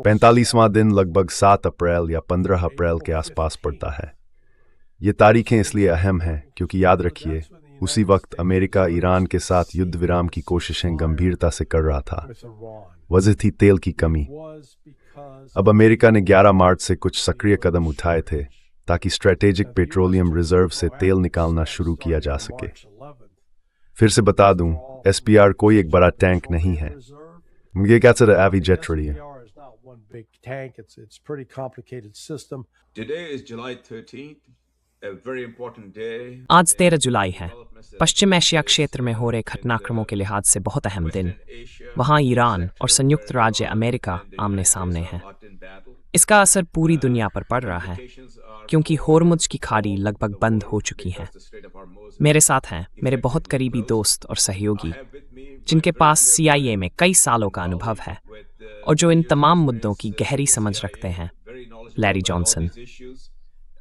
45वां दिन लगभग 7 अप्रैल या 15 अप्रैल के आसपास पड़ता है। ये तारीखें इसलिए अहम हैं क्योंकि याद रखिए, उसी वक्त अमेरिका ईरान के साथ युद्ध विराम की कोशिशें गंभीरता से कर रहा था। वजह थी तेल की कमी। अब अमेरिका ने 11 मार्च से कुछ सक्रिय कदम उठाए थे ताकि स्ट्रेटेजिक पेट्रोलियम रिजर्व से तेल निकालना शुरू किया जा सके। फिर से बता दूं, एसपीआर कोई एक बड़ा टैंक नहीं है। ये क्या तरह एवी जेट रही है। आज 13 जुलाई है। पश्चिम एशिया क्षेत्र में हो रहे घटनाक्रमों के लिहाज से बहुत अहम दिन। वहाँ ईरान और संयुक्त राज्य अमेरिका आमने सामने हैं। इसका असर पूरी दुनिया पर पड़ रहा है क्योंकि होर्मुज की खाड़ी लगभग बंद हो चुकी है। मेरे साथ हैं मेरे बहुत करीबी दोस्त और सहयोगी जिनके पास CIA में कई सालों का अनुभव है और जो इन तमाम मुद्दों की गहरी समझ रखते हैं। लैरी जॉनसन,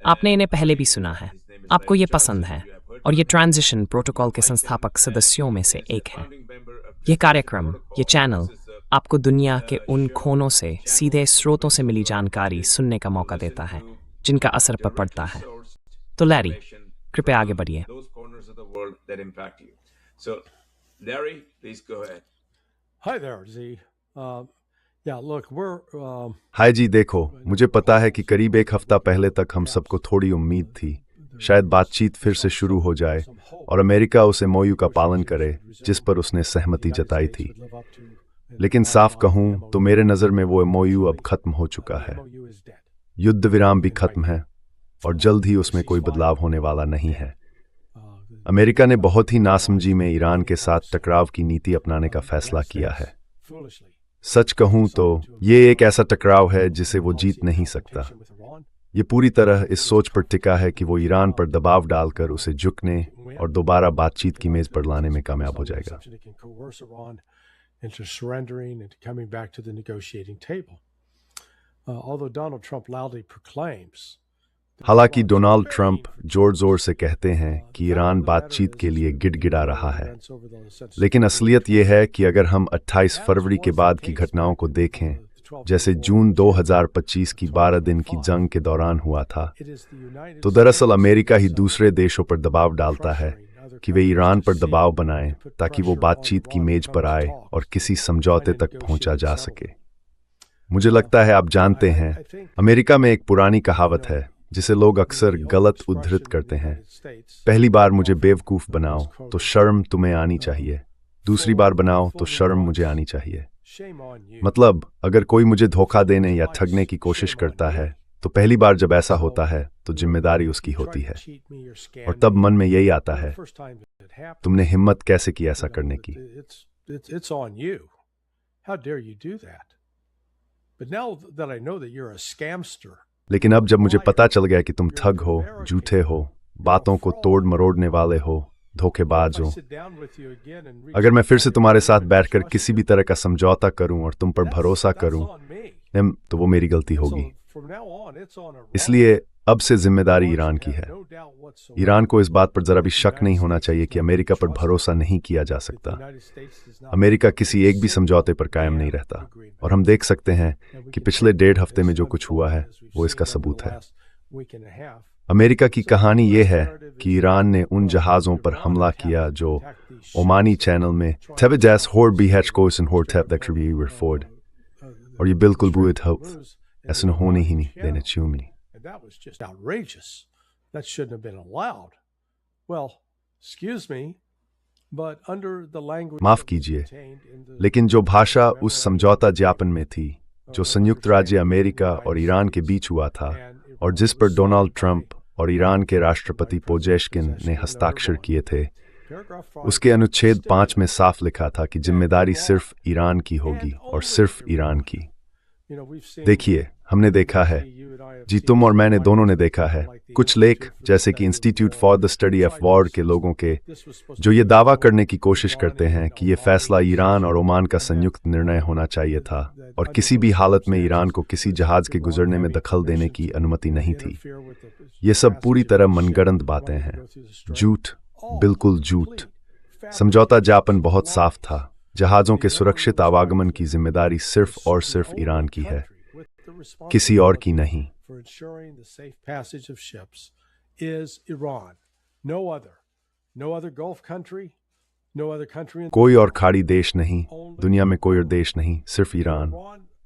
आपने इन्हें पहले भी सुना है, आपको ये पसंद है और ये ट्रांजिशन प्रोटोकॉल के संस्थापक सदस्यों में से एक है। ये कार्यक्रम, ये चैनल आपको दुनिया के उन कोनों से सीधे स्रोतों से मिली जानकारी सुनने का मौका देता है जिनका असर पर पड़ता है। तो लैरी, कृपया आगे बढ़िए। हाय जी, देखो, मुझे पता है कि करीब एक हफ्ता पहले तक हम सबको थोड़ी उम्मीद थी शायद बातचीत फिर से शुरू हो जाए और अमेरिका उस MOU का पालन करे जिस पर उसने सहमति जताई थी। लेकिन साफ कहूं तो मेरे नज़र में वो MOU अब खत्म हो चुका है। युद्ध विराम भी खत्म है और जल्द ही उसमें कोई बदलाव होने वाला नहीं है। अमेरिका ने बहुत ही नासमझी में ईरान के साथ टकराव की नीति अपनाने का फैसला किया है। सच कहूं तो ये एक ऐसा टकराव है जिसे वो जीत नहीं सकता। ये पूरी तरह इस सोच पर टिका है कि वो ईरान पर दबाव डालकर उसे झुकने और दोबारा बातचीत की मेज पर लाने में कामयाब हो जाएगा। हालांकि डोनाल्ड ट्रंप जोर जोर से कहते हैं कि ईरान बातचीत के लिए गिड़गिड़ा रहा है, लेकिन असलियत यह है कि अगर हम 28 फरवरी के बाद की घटनाओं को देखें, जैसे जून 2025 की 12 दिन की जंग के दौरान हुआ था, तो दरअसल अमेरिका ही दूसरे देशों पर दबाव डालता है कि वे ईरान पर दबाव बनाएं ताकि वो बातचीत की मेज पर आए और किसी समझौते तक पहुंचा जा सके। मुझे लगता है आप जानते हैं, अमेरिका में एक पुरानी कहावत है जिसे लोग अक्सर गलत उद्धृत करते हैं। पहली बार मुझे बेवकूफ़ बनाओ तो शर्म तुम्हें आनी चाहिए, दूसरी बार बनाओ तो शर्म मुझे आनी चाहिए। मतलब, अगर कोई मुझे धोखा देने या ठगने की कोशिश करता है तो पहली बार जब ऐसा होता है तो जिम्मेदारी उसकी होती है और तब मन में यही आता है, तुमने हिम्मत कैसे की ऐसा करने की। लेकिन अब जब मुझे पता चल गया कि तुम ठग हो, झूठे हो, बातों को तोड़ मरोड़ने वाले हो, धोखेबाज हो, अगर मैं फिर से तुम्हारे साथ बैठकर किसी भी तरह का समझौता करूं और तुम पर भरोसा करूं, तो वो मेरी गलती होगी। इसलिए अब से जिम्मेदारी ईरान की है। ईरान को इस बात पर जरा भी शक नहीं होना चाहिए कि अमेरिका पर भरोसा नहीं किया जा सकता। अमेरिका किसी एक भी समझौते पर कायम नहीं रहता और हम देख सकते हैं कि पिछले 1.5 हफ्ते में जो कुछ हुआ है वो इसका सबूत है। अमेरिका की कहानी ये है कि ईरान ने उन जहाज़ों पर हमला किया जो ओमानी चैनल में और ये बिल्कुल बुरे थे, ऐसा होने ही नहीं देने चाहिए। That was just outrageous. That shouldn't have been allowed. Well, excuse me, but under the language माफ कीजिए, लेकिन जो भाषा उस समझौता ज्ञापन में थी जो संयुक्त राज्य अमेरिका और ईरान के बीच हुआ था और जिस पर डोनाल्ड ट्रंप और ईरान के राष्ट्रपति पोजेश्किन ने हस्ताक्षर किए थे, उसके अनुच्छेद 5 में साफ लिखा था कि जिम्मेदारी सिर्फ ईरान की होगी और सिर्फ ईरान की। देखिए, हमने देखा है, जी तुम और मैंने दोनों ने देखा है, कुछ लेख जैसे कि institute for the study of war के लोगों के जो ये दावा करने की कोशिश करते हैं कि ये फैसला ईरान और ओमान का संयुक्त निर्णय होना चाहिए था और किसी भी हालत में ईरान को किसी जहाज के गुजरने में दखल देने की अनुमति नहीं थी। ये सब पूरी तरह मनगढ़ंत बातें हैं, झूठ, बिल्कुल झूठ। समझौता ज्ञापन बहुत साफ था, जहाज़ों के सुरक्षित आवागमन की जिम्मेदारी सिर्फ और सिर्फ ईरान की है, किसी और की नहीं। For ensuring the safe passage of ships is Iran. No other Gulf country, no other country in कोई और खाड़ी देश नहीं, दुनिया में कोई और देश नहीं, सिर्फ ईरान।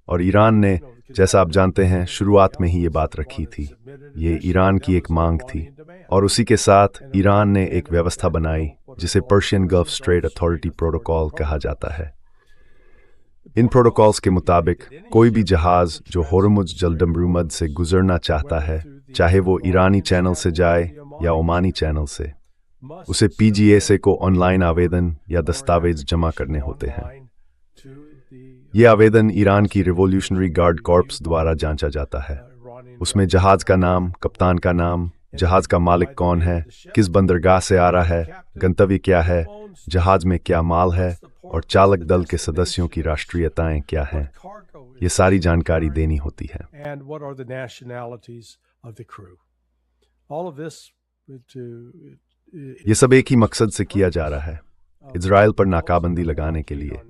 और ईरान ने, जैसा आप जानते हैं, शुरुआत में ही ये बात रखी थी। ये ईरान की एक मांग थी और उसी के साथ ईरान ने एक व्यवस्था बनाई जिसे Persian gulf straight authority protocol कहा जाता है। इन प्रोटोकॉल्स के मुताबिक कोई भी जहाज जो होर्मुज जलदमरूमद से गुजरना चाहता है, चाहे वो ईरानी चैनल से जाए या ओमानी चैनल से, उसे पीजीएसए को ऑनलाइन आवेदन या दस्तावेज जमा करने होते हैं। ये आवेदन ईरान की रिवॉल्यूशनरी गार्ड कॉर्प्स द्वारा जांचा जाता है। उसमें जहाज का नाम, कप्तान का नाम, जहाज का मालिक कौन है, किस बंदरगाह से आ रहा है, गंतव्य क्या है, जहाज में क्या माल है और चालक दल के सदस्यों की राष्ट्रीयताएं क्या हैं, ये सारी जानकारी देनी होती है। and what are the nationalities of the crew. All of this ये सब एक ही मकसद से किया जा रहा है, इजराइल पर नाकाबंदी लगाने के लिए।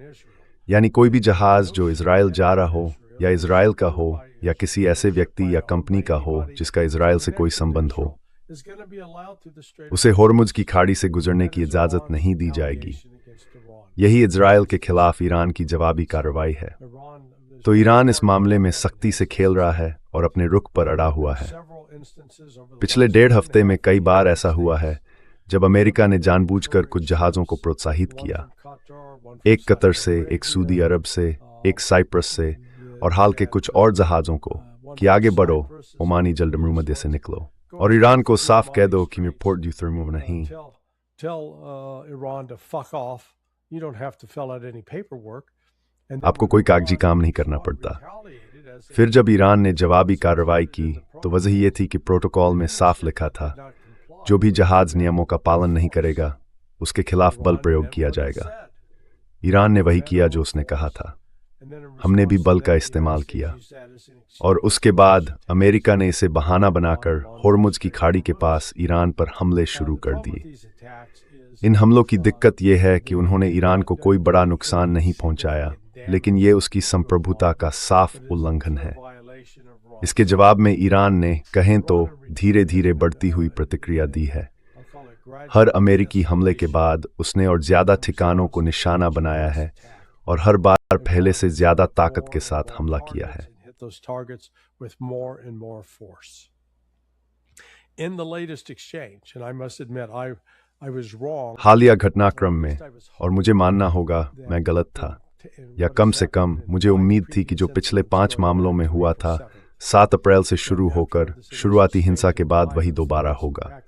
यानी कोई भी जहाज जो इजराइल जा रहा हो या इजराइल का हो या किसी ऐसे व्यक्ति या कंपनी का हो जिसका इजराइल से कोई संबंध हो, उसे होर्मुज की खाड़ी से गुजरने की इजाज़त नहीं दी जाएगी। यही इजराइल के खिलाफ ईरान की जवाबी कार्रवाई है। तो ईरान इस मामले में सख्ती से खेल रहा है और अपने रुख पर अड़ा हुआ है। पिछले 1.5 हफ्ते में कई बार ऐसा हुआ है जब अमेरिका ने जानबूझकर कुछ जहाज़ों को प्रोत्साहित किया, एक कतर से, एक सऊदी अरब से, एक साइप्रस से और हाल के कुछ और जहाज़ों को कि आगे बढ़ो, ओमानी जलदमरूमद से निकलो, और ईरान को साफ कह दो कि मैं पोर्ट ड्यूथर्मो नहीं। आपको कोई कागजी काम नहीं करना पड़ता। फिर जब ईरान ने जवाबी कार्रवाई की तो वजह ये थी कि प्रोटोकॉल में साफ लिखा था, जो भी जहाज नियमों का पालन नहीं करेगा उसके खिलाफ बल प्रयोग किया जाएगा। ईरान ने वही किया जो उसने कहा था। हमने भी बल का इस्तेमाल किया और उसके बाद अमेरिका ने इसे बहाना बनाकर होर्मुज की खाड़ी के पास ईरान पर हमले शुरू कर दिए। इन हमलों की दिक्कत यह है कि उन्होंने ईरान को कोई बड़ा नुकसान नहीं पहुंचाया, लेकिन ये उसकी संप्रभुता का साफ उल्लंघन है। इसके जवाब में ईरान ने, कहें तो, धीरे धीरे बढ़ती हुई प्रतिक्रिया दी है। हर अमेरिकी हमले के बाद उसने और ज्यादा ठिकानों को निशाना बनाया है और हर बार पहले से ज्यादा ताकत के साथ हमला किया है। हालिया घटनाक्रम में, और मुझे मानना होगा मैं गलत था, या कम से कम मुझे उम्मीद थी कि जो पिछले 5 मामलों में हुआ था, 7 अप्रैल से शुरू होकर शुरुआती हिंसा के बाद वही दोबारा होगा।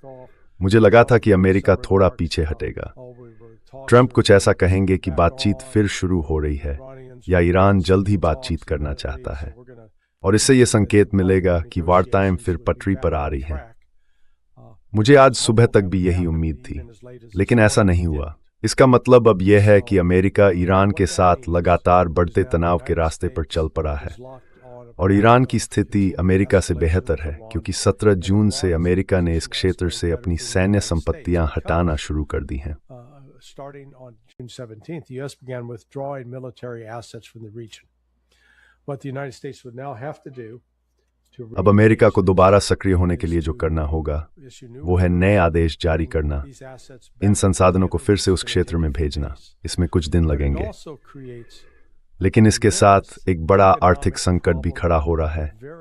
मुझे लगा था कि अमेरिका थोड़ा पीछे हटेगा। ट्रंप कुछ ऐसा कहेंगे कि बातचीत फिर शुरू हो रही है या ईरान जल्द ही बातचीत करना चाहता है, और इससे यह संकेत मिलेगा कि वार्ताएं फिर पटरी पर आ रही हैं। मुझे आज सुबह तक भी यही उम्मीद थी, लेकिन ऐसा नहीं हुआ। इसका मतलब अब यह है कि अमेरिका ईरान के साथ लगातार बढ़ते तनाव के रास्ते पर चल पड़ा है, और ईरान की स्थिति अमेरिका से बेहतर है क्योंकि 17 जून से अमेरिका ने इस क्षेत्र से अपनी सैन्य संपत्तियां हटाना शुरू कर दी हैं। Starting on June 17th, the U.S. began withdrawing military assets from the region. What the United States would now have to do to अब अमेरिका को दोबारा सक्रिय होने के लिए जो करना होगा वो है नए आदेश जारी करना, इन संसाधनों को फिर से उस क्षेत्र में भेजना। इसमें कुछ दिन लगेंगे, लेकिन इसके साथ एक बड़ा आर्थिक संकट भी खड़ा हो रहा है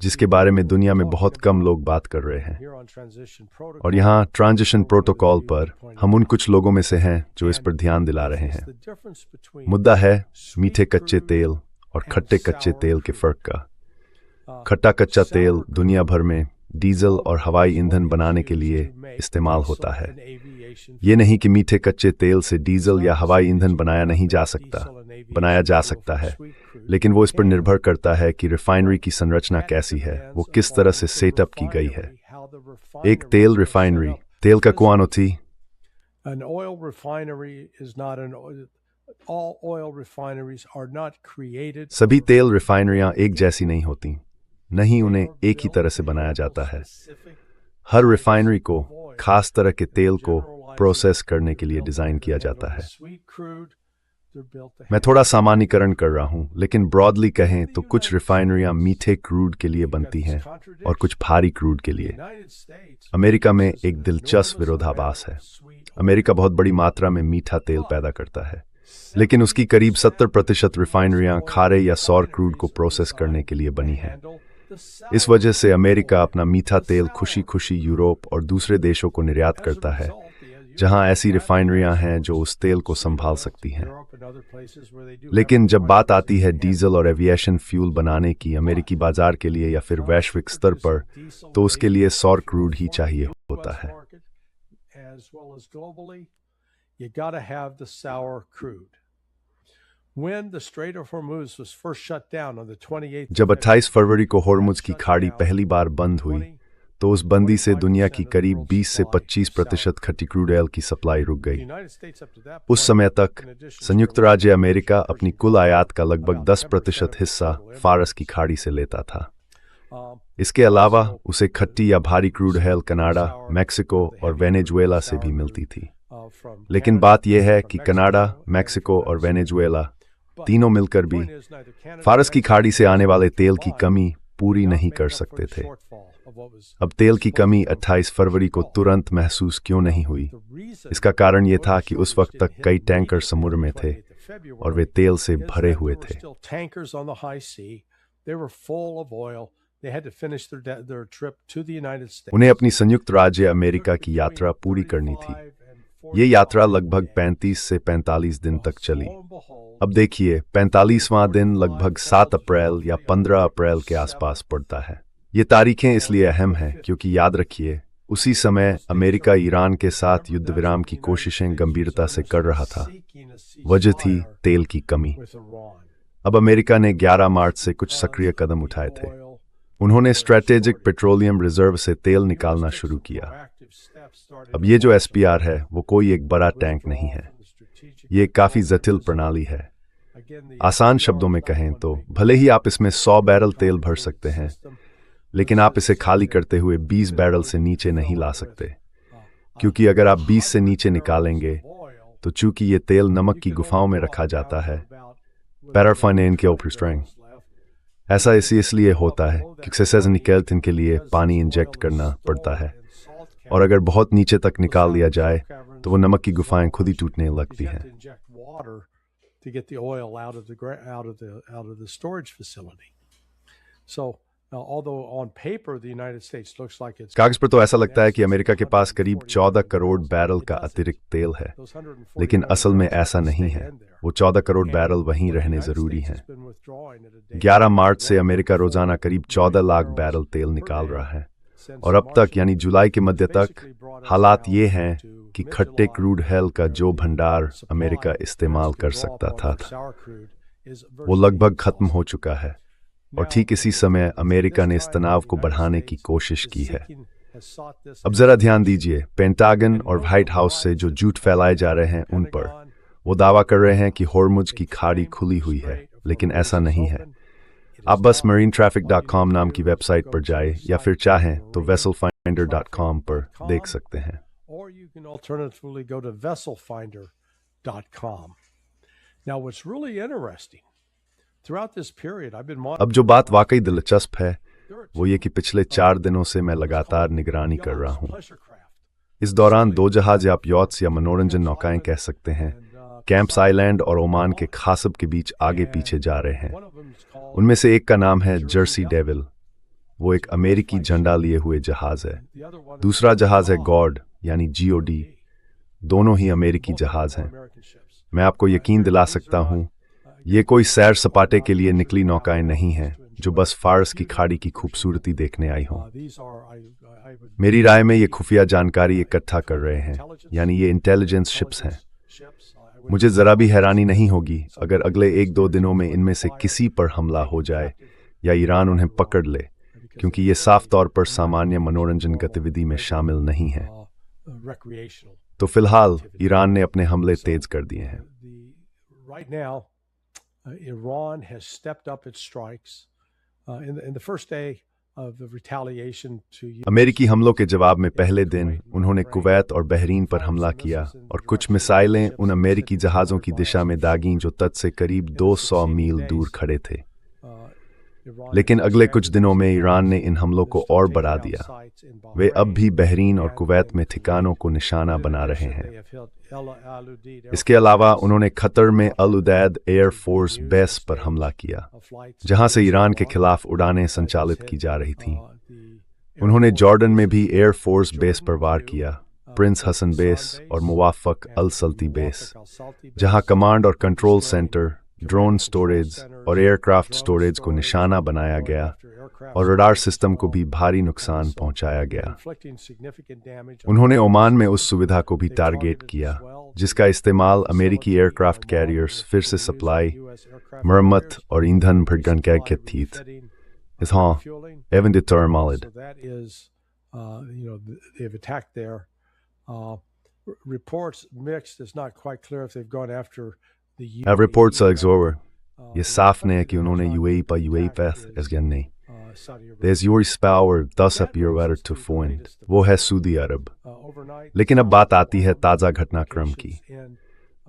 जिसके बारे में दुनिया में बहुत कम लोग बात कर रहे हैं। और यहाँ ट्रांजिशन प्रोटोकॉल पर हम उन कुछ लोगों में से हैं जो इस पर ध्यान दिला रहे हैं। मुद्दा है मीठे कच्चे तेल और खट्टे कच्चे तेल के फर्क का। खट्टा कच्चा तेल दुनिया भर में डीजल और हवाई ईंधन बनाने के लिए इस्तेमाल होता है। ये नहीं कि मीठे कच्चे तेल से डीजल या हवाई ईंधन बनाया जा सकता है, लेकिन वो इस पर निर्भर करता है कि रिफाइनरी की संरचना कैसी है, वो किस तरह से सेटअप की गई है। एक तेल रिफाइनरी, तेल का कुआं होती। सभी तेल रिफाइनरियां एक जैसी नहीं होती, नहीं उन्हें एक ही तरह से बनाया जाता है। हर रिफाइनरी को खास तरह के तेल को प्रोसेस करने के लिए डिजाइन किया जाता है। मैं थोड़ा सामान्यीकरण कर रहा हूं, लेकिन ब्रॉडली कहें तो कुछ रिफाइनरियां मीठे क्रूड के लिए बनती हैं और कुछ भारी क्रूड के लिए। अमेरिका में एक दिलचस्प विरोधाभास है। अमेरिका बहुत बड़ी मात्रा में मीठा तेल पैदा करता है, लेकिन उसकी करीब 70% रिफाइनरियां खारे या सौर क्रूड को प्रोसेस करने के लिए बनी हैं। इस वजह से अमेरिका अपना मीठा तेल खुशी खुशी यूरोप और दूसरे देशों को निर्यात करता है, जहां ऐसी रिफाइनरियां हैं जो उस तेल को संभाल सकती हैं। लेकिन जब बात आती है डीजल और एविएशन फ्यूल बनाने की अमेरिकी बाजार के लिए या फिर वैश्विक स्तर पर, तो उसके लिए सौर क्रूड ही चाहिए होता है। जब 28 फरवरी को होर्मुज की खाड़ी पहली बार बंद हुई, तो उस बंदी से दुनिया की करीब 20 से 25% खट्टी क्रूड ऑयल की सप्लाई रुक गई। उस समय तक संयुक्त राज्य अमेरिका अपनी कुल आयात का लगभग 10% हिस्सा फारस की खाड़ी से लेता था। इसके अलावा उसे खट्टी या भारी क्रूड ऑयल कनाडा, मैक्सिको और वेनेजुएला से भी मिलती थी। लेकिन बात यह है कि कनाडा, मैक्सिको और वेनेजुएला तीनों मिलकर भी फारस की खाड़ी से आने वाले तेल की कमी पूरी नहीं कर सकते थे। अब तेल की कमी 28 फरवरी को तुरंत महसूस क्यों नहीं हुई? इसका कारण यह था कि उस वक्त तक कई टैंकर समुद्र में थे और वे तेल से भरे हुए थे। उन्हें अपनी संयुक्त राज्य अमेरिका की यात्रा पूरी करनी थी। ये यात्रा लगभग 35 से 45 दिन तक चली। अब देखिए, 45वां दिन लगभग 7 अप्रैल या 15 अप्रैल के आसपास पड़ता है। ये तारीखें इसलिए अहम हैं क्योंकि याद रखिए, उसी समय अमेरिका ईरान के साथ युद्ध विराम की कोशिशें गंभीरता से कर रहा था। वजह थी तेल की कमी। अब अमेरिका ने 11 मार्च से कुछ सक्रिय कदम उठाए थे। उन्होंने स्ट्रेटेजिक पेट्रोलियम रिजर्व से तेल निकालना शुरू किया। अब ये जो SPR है, वो कोई एक बड़ा टैंक नहीं है। ये काफी जटिल प्रणाली है। आसान शब्दों में कहें तो भले ही आप इसमें 100 बैरल तेल भर सकते हैं, लेकिन आप इसे खाली करते हुए 20 बैरल से नीचे नहीं ला सकते, क्योंकि अगर आप 20 से नीचे निकालेंगे तो चूंकि ये तेल नमक की गुफाओं में रखा जाता है, पैराफाइन के ऊपर स्ट्रेंग, ऐसा इसलिए होता है क्योंकि सेजनिकेल्टिन के लिए पानी इंजेक्ट करना पड़ता है, और अगर बहुत नीचे तक निकाल लिया जाए तो वो नमक की गुफाएं खुद ही टूटने लगती हैं। To get the oil out of the storage facility. So, although on paper the United States looks like it's कागज पर तो ऐसा लगता है कि अमेरिका के पास करीब 14 करोड़ बैरल का अतिरिक्त तेल है, लेकिन असल में ऐसा नहीं है। वो 14 करोड़ बैरल वहीं रहने जरूरी हैं। 11 मार्च से अमेरिका रोजाना करीब 14 लाख बैरल तेल निकाल रहा है, और अब तक यानी जुलाई के मध्य तक हालात ये हैं कि खट्टे क्रूड ऑयल का जो भंडार अमेरिका इस्तेमाल कर सकता था वो लगभग खत्म हो चुका है। और ठीक इसी समय अमेरिका ने इस तनाव को बढ़ाने की कोशिश की है। अब जरा ध्यान दीजिए, पेंटागन और व्हाइट हाउस से जो झूठ फैलाए जा रहे हैं उन पर। वो दावा कर रहे हैं कि होर्मुज की खाड़ी खुली हुई है, लेकिन ऐसा नहीं है। आप बस marinetraffic.com नाम की वेबसाइट पर जाए या फिर चाहें तो vesselfinder.com पर देख सकते हैं। Or you can alternatively go to vesselfinder.com. Now, what's really interesting, throughout this period, I've been अब जो बात वाकई दिलचस्प है वो ये कि पिछले 4 दिनों से मैं लगातार निगरानी कर रहा हूँ। इस दौरान 2 जहाज या यॉट्स या मनोरंजन नौकाएं कह सकते हैं, कैंप्स आइलैंड और ओमान के खासब के बीच आगे पीछे जा रहे हैं। उनमें से एक का नाम है जर्सी डेविल। वो एक अमेरिकी झंडा लिए हुए जहाज है। दूसरा जहाज है गॉड यानी GOD। दोनों ही अमेरिकी जहाज हैं। मैं आपको यकीन दिला सकता हूं, ये कोई सैर सपाटे के लिए निकली नौकाएं नहीं हैं जो बस फारस की खाड़ी की खूबसूरती देखने आई हों। मेरी राय में ये खुफिया जानकारी इकट्ठा कर रहे हैं, यानी ये इंटेलिजेंस शिप्स हैं। मुझे जरा भी हैरानी नहीं होगी अगर अगले 1-2 दिनों में इनमें से किसी पर हमला हो जाए या ईरान उन्हें पकड़ ले, क्योंकि ये साफ तौर पर सामान्य मनोरंजन गतिविधि में शामिल नहीं है। तो फिलहाल ईरान ने अपने हमले तेज कर दिए हैं। Right now, Iran has stepped up its strikes. In the first day of the retaliation to अमेरिकी हमलों के जवाब में पहले दिन उन्होंने कुवैत और बहरीन पर हमला किया और कुछ मिसाइलें उन अमेरिकी जहाज़ों की दिशा में दागीं जो तट से करीब 200 मील दूर खड़े थे। लेकिन अगले कुछ दिनों में ईरान ने इन हमलों को और बढ़ा दिया। वे अब भी बहरीन और कुवैत में ठिकानों को निशाना बना रहे हैं। इसके अलावा उन्होंने खतर में अल उदैद एयर फोर्स बेस पर हमला किया, जहां से ईरान के खिलाफ उड़ानें संचालित की जा रही थीं। उन्होंने जॉर्डन में भी एयर फोर्स बेस पर वार किया, प्रिंस हसन बेस और मुवाफ़क़ अल सल्ती बेस, जहां कमांड और कंट्रोल सेंटर, ड्रोन स्टोरेज और एयरक्राफ्ट स्टोरेज को निशाना बनाया गया और रडार सिस्टम को भी भारी नुकसान पहुंचाया गया। उन्होंने ओमान में उस सुविधा को भी टारगेट किया जिसका इस्तेमाल अमेरिकी एयरक्राफ्ट कैरियर्स फिर से सप्लाई, मरम्मत और ईंधन भरने के लिए थी। हाँ, एवं डिटरमालिड। Reports mixed. It's not quite clear if they've gone after the reports एग्जोवर ये साफ नहीं है कि उन्होंने यूएई पर यूएई पैथ एसगन नहीं। There's your power thus up your letter to find, वो है सऊदी अरब। लेकिन अब बात आती है ताज़ा घटनाक्रम की।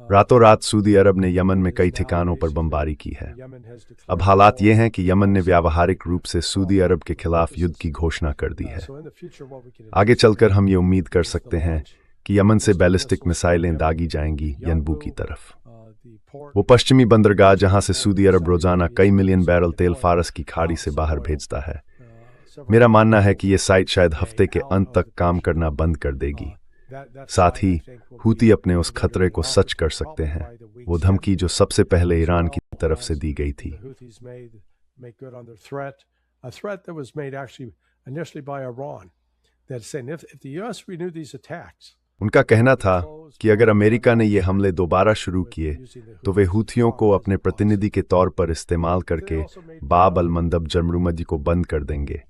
रातों रात सऊदी अरब ने यमन में कई ठिकानों पर बमबारी की है। अब हालात ये हैं कि यमन ने व्यावहारिक रूप से सऊदी अरब के खिलाफ युद्ध की घोषणा कर दी है। आगे चलकर हम ये उम्मीद कर सकते हैं कि यमन से बैलिस्टिक मिसाइलें दागी जाएंगी यनबू की तरफ। वो पश्चिमी बंदरगाह जहां से सऊदी अरब रोजाना कई मिलियन बैरल तेल फारस की खाड़ी से बाहर भेजता है। मेरा मानना है कि ये साइट शायद हफ्ते के अंत तक काम करना बंद कर देगी। साथ ही हूती अपने उस खतरे को सच कर सकते हैं, वो धमकी जो सबसे पहले ईरान की तरफ से दी गई थी। उनका कहना था कि अगर अमेरिका ने ये हमले दोबारा शुरू किए तो वे हूथियों को अपने प्रतिनिधि के तौर पर इस्तेमाल करके बाब अल मंदब जमरूमदी को बंद कर देंगे।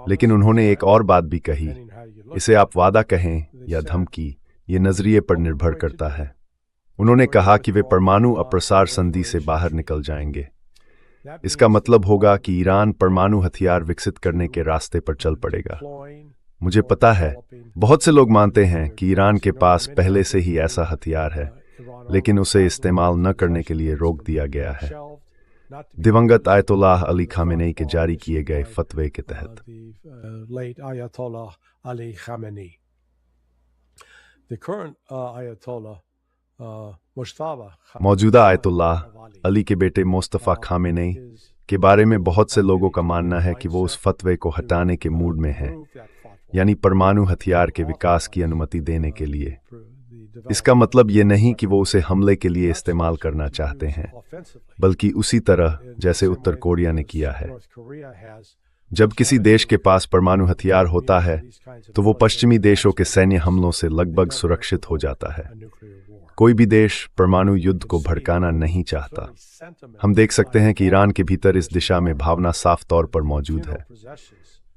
लेकिन उन्होंने एक और बात भी कही, इसे आप वादा कहें या धमकी, ये नजरिए पर निर्भर करता है। उन्होंने कहा कि वे परमाणु अप्रसार संधि से बाहर निकल जाएंगे। इसका मतलब होगा कि ईरान परमाणु हथियार विकसित करने के रास्ते पर चल पड़ेगा। मुझे पता है बहुत से लोग मानते हैं कि ईरान के पास पहले से ही ऐसा हथियार है, लेकिन उसे इस्तेमाल न करने के लिए रोक दिया गया है, दिवंगत आयतुल्लाह अली खामेनी के जारी किए गए फतवे के तहत। मौजूदा आयतुल्लाह अली के बेटे मुस्तफ़ा खामेनी के बारे में बहुत से लोगों का मानना है कि वो उस फतवे को हटाने के मूड में हैं, यानी परमाणु हथियार के विकास की अनुमति देने के लिए। इसका मतलब ये नहीं कि वो उसे हमले के लिए इस्तेमाल करना चाहते हैं, बल्कि उसी तरह जैसे उत्तर कोरिया ने किया है। जब किसी देश के पास परमाणु हथियार होता है तो वो पश्चिमी देशों के सैन्य हमलों से लगभग सुरक्षित हो जाता है। कोई भी देश परमाणु युद्ध को भड़काना नहीं चाहता। हम देख सकते हैं कि ईरान के भीतर इस दिशा में भावना साफ तौर पर मौजूद है।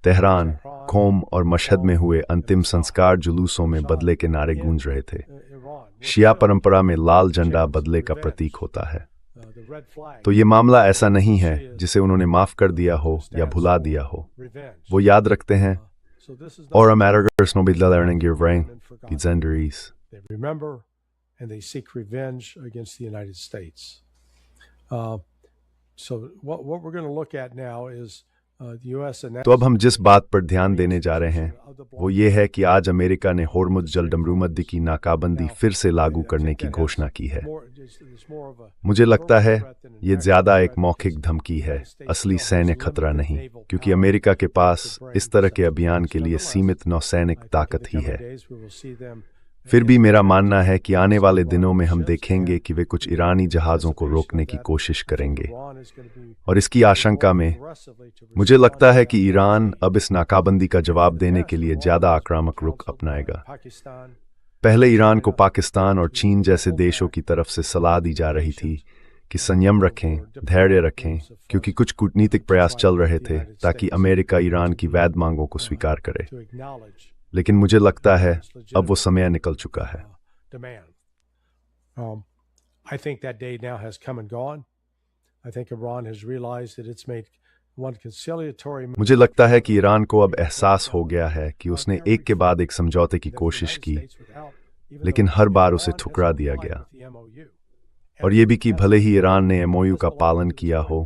तेहरान, कोम और मशहद में हुए अंतिम संस्कार जुलूसों में बदले के नारे गूंज रहे थे। शिया परंपरा में लाल झंडा बदले का प्रतीक होता है। तो ये मामला ऐसा नहीं है जिसे उन्होंने माफ कर दिया हो या भुला दिया हो। वो याद रखते हैं और and they seek revenge against the United States. So what we're going to look at now is the U.S. तो अब हम जिस बात पर ध्यान देने जा रहे हैं वो ये है कि आज अमेरिका ने होर्मुज जलडमरूमद्दी की नाकाबंदी फिर से लागू करने की घोषणा की है। मुझे लगता है ये ज्यादा एक मौखिक धमकी है, असली सैन्य खतरा नहीं, क्योंकि अमेरिका के पास इस तरह के अभियान के लिए सीमित नौसैनिक ताकत ही है। फिर भी मेरा मानना है कि आने वाले दिनों में हम देखेंगे कि वे कुछ ईरानी जहाज़ों को रोकने की कोशिश करेंगे, और इसकी आशंका में मुझे लगता है कि ईरान अब इस नाकाबंदी का जवाब देने के लिए ज़्यादा आक्रामक रुख अपनाएगा। पहले ईरान को पाकिस्तान और चीन जैसे देशों की तरफ से सलाह दी जा रही थी कि संयम रखें, धैर्य रखें, क्योंकि कुछ कूटनीतिक प्रयास चल रहे थे ताकि अमेरिका ईरान की वैध मांगों को स्वीकार करे। लेकिन मुझे लगता है अब वो समय निकल चुका है। I think that day now has come and gone. I think Iran has realized that it's made one conciliatory मुझे लगता है कि ईरान को अब एहसास हो गया है कि उसने एक के बाद एक समझौते की कोशिश की, लेकिन हर बार उसे ठुकरा दिया गया। और ये भी कि भले ही ईरान ने एमओयू का पालन किया हो,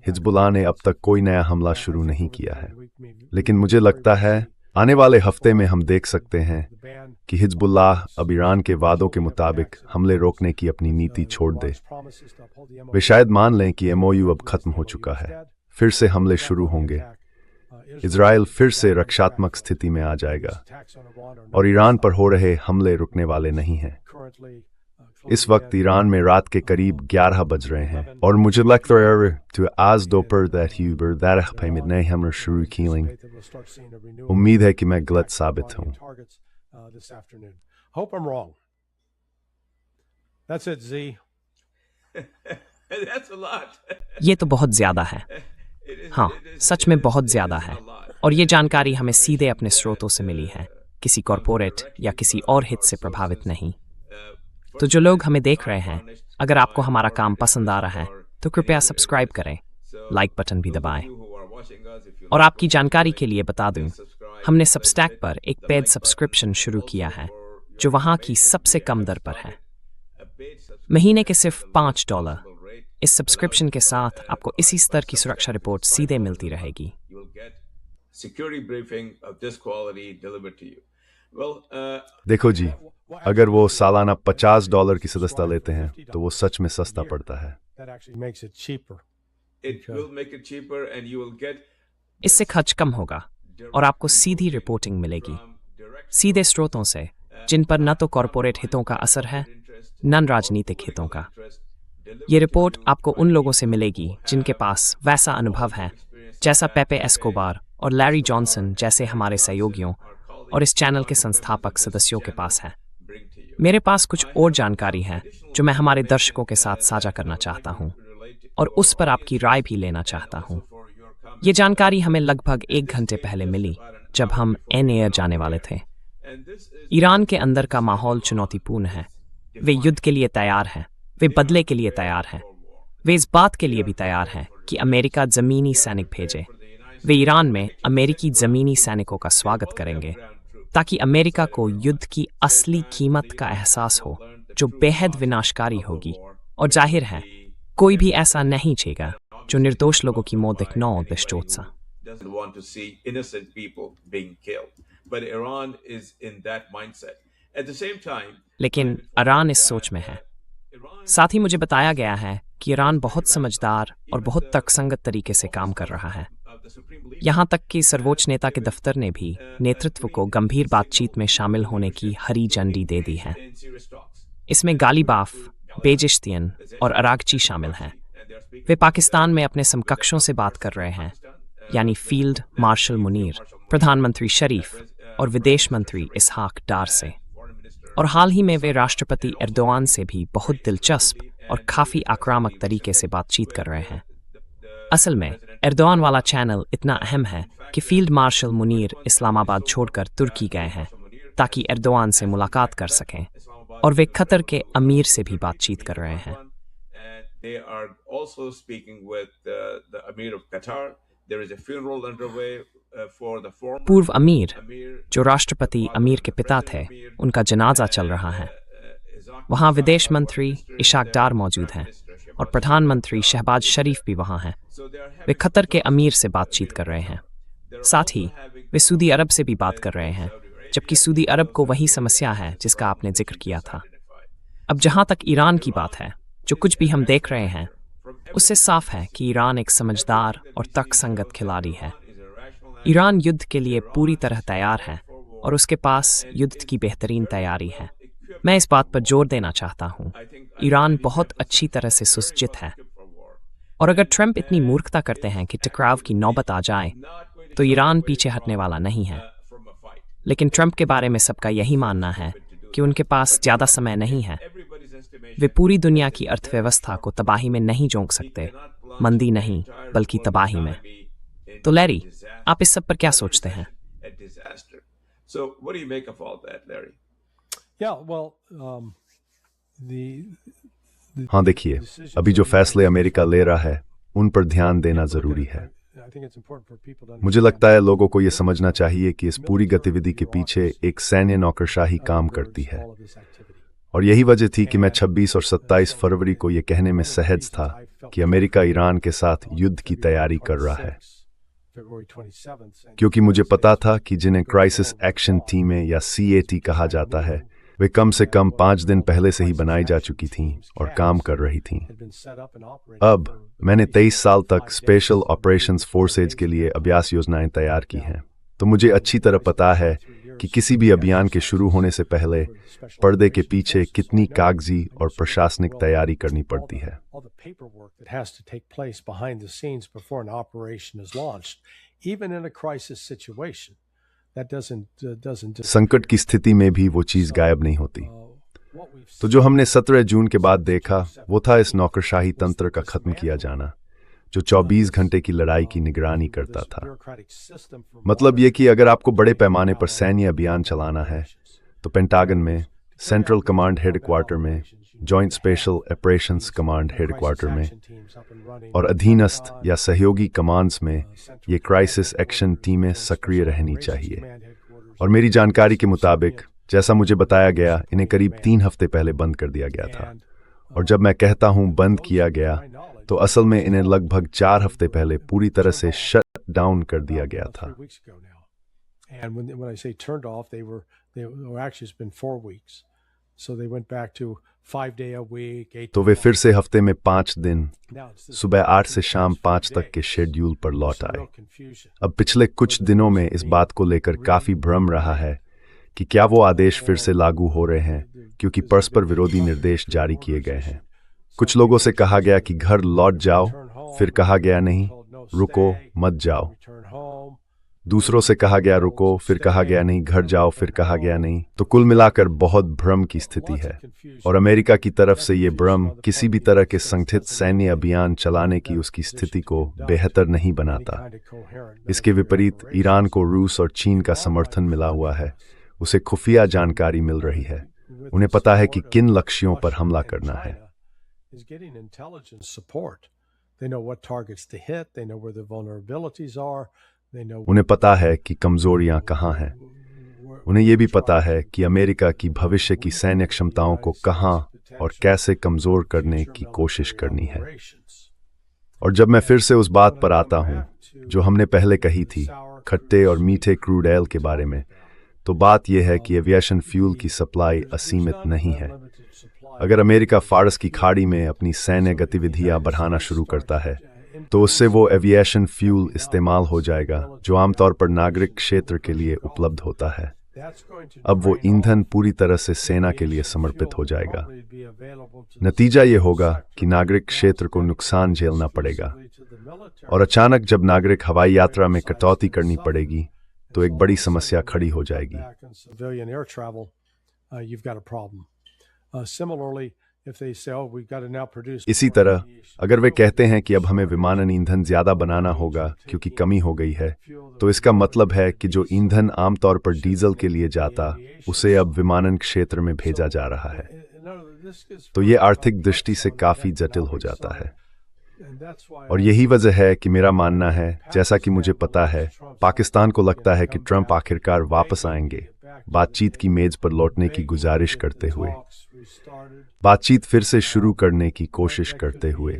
हिजबुल्लाह ने अब तक कोई नया हमला शुरू नहीं किया है। लेकिन मुझे लगता है आने वाले हफ्ते में हम देख सकते हैं कि हिजबुल्लाह अब ईरान के वादों के मुताबिक हमले रोकने की अपनी नीति छोड़ दे। वे शायद मान लें कि एमओयू अब खत्म हो चुका है, फिर से हमले शुरू होंगे, इजराइल फिर से रक्षात्मक स्थिति में आ जाएगा और ईरान पर हो रहे हमले रुकने वाले नहीं हैं। इस वक्त ईरान में रात के करीब 11 बज रहे हैं और मुझे लगता है कि आज दोपहर नए हमले शुरू किएंगे। उम्मीद है कि मैं गलत साबित हूँ। Hope I'm wrong. That's it, Z. That's a lot. ये तो बहुत ज्यादा है। हाँ, सच में बहुत ज्यादा है। और ये जानकारी हमें सीधे अपने स्रोतों से मिली है, किसी कॉरपोरेट या किसी और हित से प्रभावित नहीं। तो जो लोग हमें देख रहे हैं, अगर आपको हमारा काम पसंद आ रहा है तो कृपया सब्सक्राइब करें, लाइक बटन भी दबाएं। और आपकी जानकारी के लिए बता दूं, हमने सबस्टैक पर एक पेड सब्सक्रिप्शन शुरू किया है जो वहां की सबसे कम दर पर है, महीने के सिर्फ $5। इस सब्सक्रिप्शन के साथ आपको इसी स्तर की सुरक्षा रिपोर्ट सीधे मिलती रहेगी। Security briefing of this quality delivered to you. Well, देखो जी, अगर वो सालाना $50 की सदस्यता लेते हैं तो वो सच में सस्ता पड़ता है। That actually makes it cheaper. it will make it cheaper and you will get इससे खर्च कम होगा और आपको सीधी रिपोर्टिंग मिलेगी, सीधे स्रोतों से, जिन पर न तो कॉरपोरेट हितों का असर है न राजनीतिक हितों का। ये रिपोर्ट आपको उन लोगों से मिलेगी जिनके पास वैसा अनुभव है जैसा पेपे एस्कोबार और लैरी जॉनसन जैसे हमारे सहयोगियों और इस चैनल के संस्थापक सदस्यों के पास है। मेरे पास कुछ और जानकारी है जो मैं हमारे दर्शकों के साथ साझा करना चाहता हूँ और उस पर आपकी राय भी लेना चाहता हूँ। ये जानकारी हमें लगभग 1 घंटे पहले मिली जब हम एयर जाने वाले थे। ईरान के अंदर का माहौल चुनौतीपूर्ण है। वे युद्ध के लिए तैयार हैं, वे बदले के लिए तैयार हैं, वे इस बात के लिए भी तैयार हैं कि अमेरिका ज़मीनी सैनिक भेजे। वे ईरान में अमेरिकी ज़मीनी सैनिकों का स्वागत करेंगे ताकि अमेरिका को युद्ध की असली कीमत का एहसास हो जो बेहद विनाशकारी होगी। और जाहिर है कोई भी ऐसा नहीं छेगा जो निर्दोष लोगों की मौत देखना दिशोत्सा। doesn't want to see innocent people being killed, but Iran is in that mindset. At the same time, लेकिन ईरान इस सोच में है। साथ ही मुझे बताया गया है कि ईरान बहुत समझदार और बहुत तर्कसंगत तरीके से काम कर रहा है। यहाँ तक कि सर्वोच्च नेता के दफ्तर ने भी नेतृत्व को गंभीर बातचीत में शामिल होने की हरी झंडी दे दी है। इसमें गालिबाफ, बेजिश्तियन और अरागची शामिल हैं। वे पाकिस्तान में अपने समकक्षों से बात कर रहे हैं, यानी फील्ड मार्शल मुनीर, प्रधानमंत्री शरीफ और विदेश मंत्री इसहाक डार से। और हाल ही में वे राष्ट्रपति एर्दोआन से भी बहुत दिलचस्प और काफ़ी आक्रामक तरीके से बातचीत कर रहे हैं। असल में एर्दोआन वाला चैनल इतना अहम है कि फील्ड मार्शल मुनीर इस्लामाबाद छोड़कर तुर्की गए हैं ताकि एर्दोआन से मुलाकात कर सकें, और वे कतर के अमीर से भी बातचीत कर रहे हैं। they are also speaking with the Amir of Qatar. There is a funeral underway for the former पूर्व अमीर Amir. जो राष्ट्रपति अमीर के पिता थे, उनका जनाजा चल रहा है। वहाँ विदेश मंत्री इशाक डार मौजूद हैं और प्रधानमंत्री शहबाज शरीफ भी वहाँ हैं। वे कतर के अमीर से बातचीत कर रहे हैं। साथ ही वे सऊदी अरब से भी बात कर रहे हैं, जबकि सऊदी अरब को वही समस्या है जिसका आपने जिक्र किया था। अब जहाँ तक ईरान की बात है, जो कुछ भी हम देख रहे हैं उससे साफ है कि ईरान एक समझदार और तर्कसंगत खिलाड़ी है। ईरान युद्ध के लिए पूरी तरह तैयार है और उसके पास युद्ध की बेहतरीन तैयारी है। मैं इस बात पर जोर देना चाहता हूँ, ईरान बहुत अच्छी तरह से सुसज्जित है। और अगर ट्रंप इतनी मूर्खता करते हैं कि टकराव की नौबत आ जाए तो ईरान पीछे हटने वाला नहीं है। लेकिन ट्रंप के बारे में सबका यही मानना है कि उनके पास ज़्यादा समय नहीं है। वे पूरी दुनिया की अर्थव्यवस्था को तबाही में नहीं झोंक सकते, मंदी नहीं बल्कि तबाही में। तो लैरी, आप इस सब पर क्या सोचते हैं? A disaster. So what do you make of all that, Larry? Yeah, well, the हाँ देखिए, अभी जो फैसले अमेरिका ले रहा है उन पर ध्यान देना जरूरी है। मुझे लगता है लोगों को यह समझना चाहिए कि इस पूरी गतिविधि के पीछे एक सैन्य नौकरशाही काम करती है, और यही वजह थी कि मैं 26 और 27 फरवरी को यह कहने में सहज था कि अमेरिका ईरान के साथ युद्ध की तैयारी कर रहा है, क्योंकि मुझे पता था कि जिन्हें क्राइसिस एक्शन टीमें या CAT कहा जाता है, वे कम से कम 5 दिन पहले से ही बनाई जा चुकी थीं और काम कर रही थीं। अब मैंने 23 साल तक स्पेशल ऑपरेशंस फोर्सेज के लिए अभ्यास योजनाएं तैयार की हैं, तो मुझे अच्छी तरह पता है कि किसी भी अभियान के शुरू होने से पहले पर्दे के पीछे कितनी कागजी और प्रशासनिक तैयारी करनी पड़ती है। संकट की स्थिति में भी वो चीज़ गायब नहीं होती। तो जो हमने 17 जून के बाद देखा वो था इस नौकरशाही तंत्र का खत्म किया जाना, जो 24 घंटे की लड़ाई की निगरानी करता था। मतलब ये कि अगर आपको बड़े पैमाने पर सैन्य अभियान चलाना है तो पेंटागन में, सेंट्रल कमांड हेडक्वार्टर में, joint special operations command headquarter में और अधीनस्थ या सहयोगी कमांड्स में ये क्राइसिस एक्शन टीमें सक्रिय रहनी चाहिए। और मेरी जानकारी के मुताबिक, जैसा मुझे बताया गया, इन्हें करीब 3 हफ्ते पहले बंद कर दिया गया था। और जब मैं कहता हूं बंद किया गया, तो असल में इन्हें लगभग 4 हफ्ते पहले पूरी तरह से शट डाउन कर दिया गया था। तो वे फिर से हफ्ते में 5 दिन सुबह 8 से शाम 5 तक के शेड्यूल पर लौट आए। अब पिछले कुछ दिनों में इस बात को लेकर काफी भ्रम रहा है कि क्या वो आदेश फिर से लागू हो रहे हैं, क्योंकि परस्पर विरोधी निर्देश जारी किए गए हैं। कुछ लोगों से कहा गया कि घर लौट जाओ, फिर कहा गया नहीं, रुको, मत जाओ। दूसरों से कहा गया रुको, फिर कहा गया नहीं, घर जाओ, फिर कहा गया नहीं। तो कुल मिलाकर बहुत भ्रम की स्थिति है, और अमेरिका की तरफ से ये भ्रम किसी भी तरह के संगठित सैन्य अभियान चलाने की उसकी स्थिति को बेहतर नहीं बनाता। इसके विपरीत ईरान को रूस और चीन का समर्थन मिला हुआ है, उसे खुफिया जानकारी मिल रही है, उन्हें पता है कि किन लक्ष्यों पर हमला करना है। उन्हें पता है कि कमजोरियां कहाँ हैं। उन्हें यह भी पता है कि अमेरिका की भविष्य की सैन्य क्षमताओं को कहाँ और कैसे कमजोर करने की कोशिश करनी है। और जब मैं फिर से उस बात पर आता हूं जो हमने पहले कही थी, खट्टे और मीठे क्रूड ऑयल के बारे में, तो बात यह है कि एविएशन फ्यूल की सप्लाई असीमित नहीं है। अगर अमेरिका फारस की खाड़ी में अपनी सैन्य गतिविधियां बढ़ाना शुरू करता है, तो उससे वो एविएशन फ्यूल इस्तेमाल हो जाएगा जो आमतौर पर नागरिक क्षेत्र के लिए उपलब्ध होता है। अब वो ईंधन पूरी तरह से सेना के लिए समर्पित हो जाएगा। नतीजा ये होगा कि नागरिक क्षेत्र को नुकसान झेलना पड़ेगा, और अचानक जब नागरिक हवाई यात्रा में कटौती करनी पड़ेगी तो एक बड़ी समस्या खड़ी हो जाएगी। इसी तरह अगर वे कहते हैं कि अब हमें विमानन ईंधन ज्यादा बनाना होगा क्योंकि कमी हो गई है, तो इसका मतलब है कि जो ईंधन आमतौर पर डीजल के लिए जाता, उसे अब विमानन क्षेत्र में भेजा जा रहा है। तो ये आर्थिक दृष्टि से काफी जटिल हो जाता है। और यही वजह है कि मेरा मानना है, जैसा कि मुझे पता है, पाकिस्तान को लगता है कि ट्रंप आखिरकार वापस आएंगे, बातचीत की मेज पर लौटने की गुजारिश करते हुए, बातचीत फिर से शुरू करने की कोशिश करते हुए।